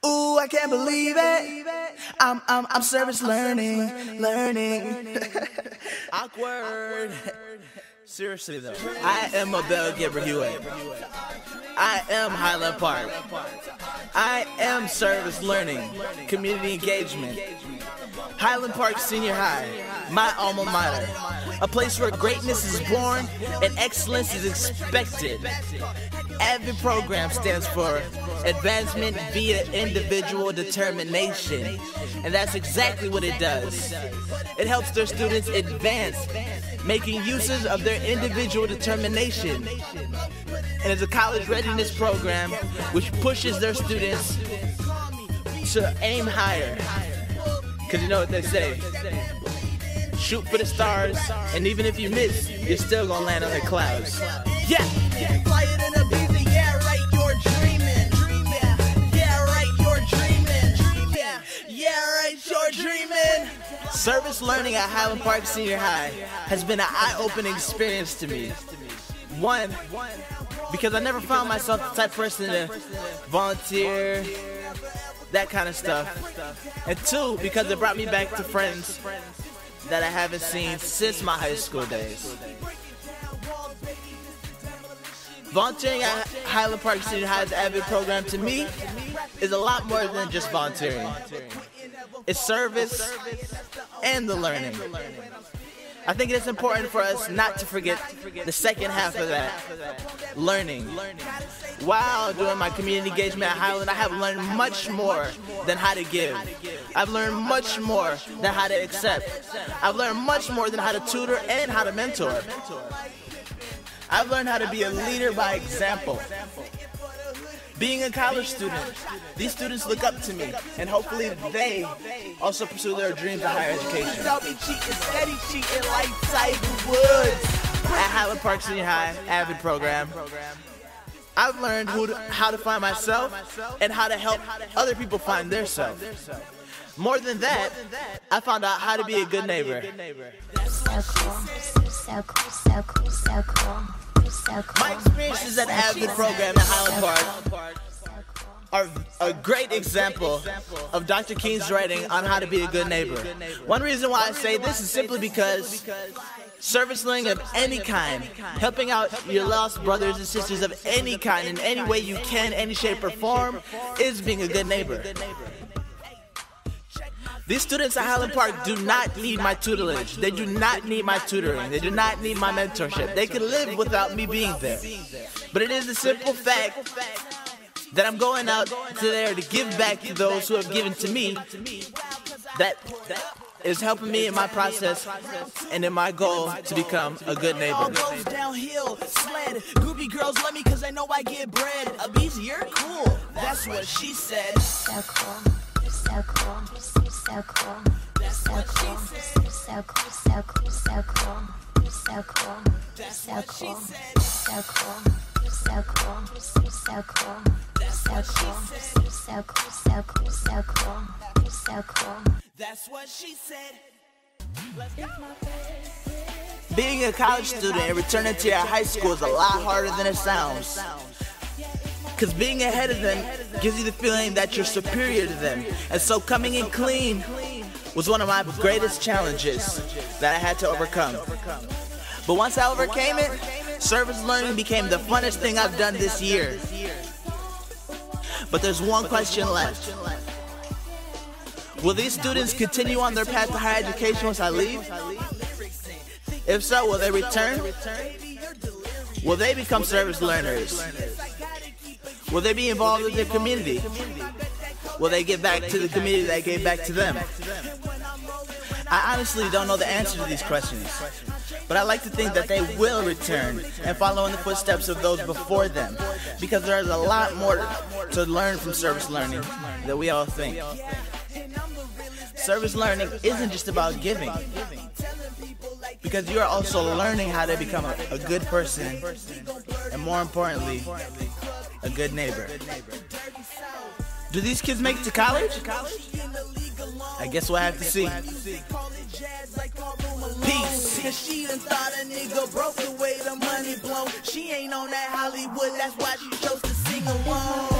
Ooh, I can't believe it. I'm service learning. Awkward. Seriously though, I am Abiel I am Highland Park. I am service learning, community engagement. Highland Park Senior High, my alma mater, a place where greatness is born and excellence is expected. Abiel program stands for Advancement via Individual Determination, and that's exactly what it does. It helps their students advance, making uses of their individual determination, and it's a college readiness program which pushes their students to aim higher. Because you know what they say, shoot for the stars, and even if you miss, you're still gonna land on the clouds. Yeah! Fly it in a beat, yeah, right, you're dreaming. Yeah, right, you're dreaming. Yeah, right, you're dreaming. Service learning at Highland Park Senior High has been an eye-opening experience to me. One, because I never found myself the type of person to volunteer, that kind of stuff. And two, because it brought me back to friends that I haven't seen since my high school days. Volunteering at Highland Park Senior High's Abiel program to me is a lot more than just volunteering. It's service and the learning. I think it's important for us not to forget the second half of that, learning. While doing my community engagement at Highland, I have learned much more than how to give. I've learned much more than how to accept. I've learned much more than how to tutor and how to mentor. I've learned how to be a leader by example. Being a college student, these students look up to me, and hopefully they also pursue their dreams of higher education. I'll be cheating, steady cheating like Tiger Woods. At Highland Park Senior High Abiel program, I've learned how to find myself and how to help other people find their self. More than that, I found out how to be a good neighbor. So cool, so cool, so cool, so cool. My experiences at Abiel program at Highland Park are a great example of Dr. King's writing on how to be a good neighbor. One reason why I say this is simply because service learning of any kind, helping out your lost brothers and sisters of any kind in any way you can, any shape or form, is being a good neighbor. These students at Highland Park do not need my tutelage. They do not need my tutoring. They do not need my mentorship. They can live without me being there. But it is the simple fact that I'm going out to there to give back to those who have given to me that is helping me in my process and in my goal to become a good neighbor. All goes downhill, sled. Groupie girls love me because they know I get bread. Abiel, you're cool. That's what she said. So cool. So cool, so cool, so cool, so cool, so cool, so cool, so cool, so cool, so cool, so cool, so cool, so cool, so cool, so cool, so cool, so cool. That's what she said. Being a college student and returning to your high school is a lot harder than it sounds. Because being ahead of them gives you the feeling that you're superior to them. And so coming in clean was one of my greatest challenges that I had to overcome. But once I overcame it, service learning became the funnest thing I've done this year. But there's one question left. Will these students continue on their path to higher education once I leave? If so, will they return? Will they become service learners? Will they be involved in their community? Will they give back to the community that gave back to them? I honestly don't know the answer to these questions, but I like to think that they will return and follow in the footsteps of those before them, because there's a lot more to learn from service learning than we all think. Service learning isn't just about giving, because you are also learning how to become a good person, and more importantly, a good neighbor. Do these kids make it to college? I guess we'll have to see. Peace. Cause she done thought a nigga broke the way the money blown. She ain't on that Hollywood, that's why she chose to sing alone.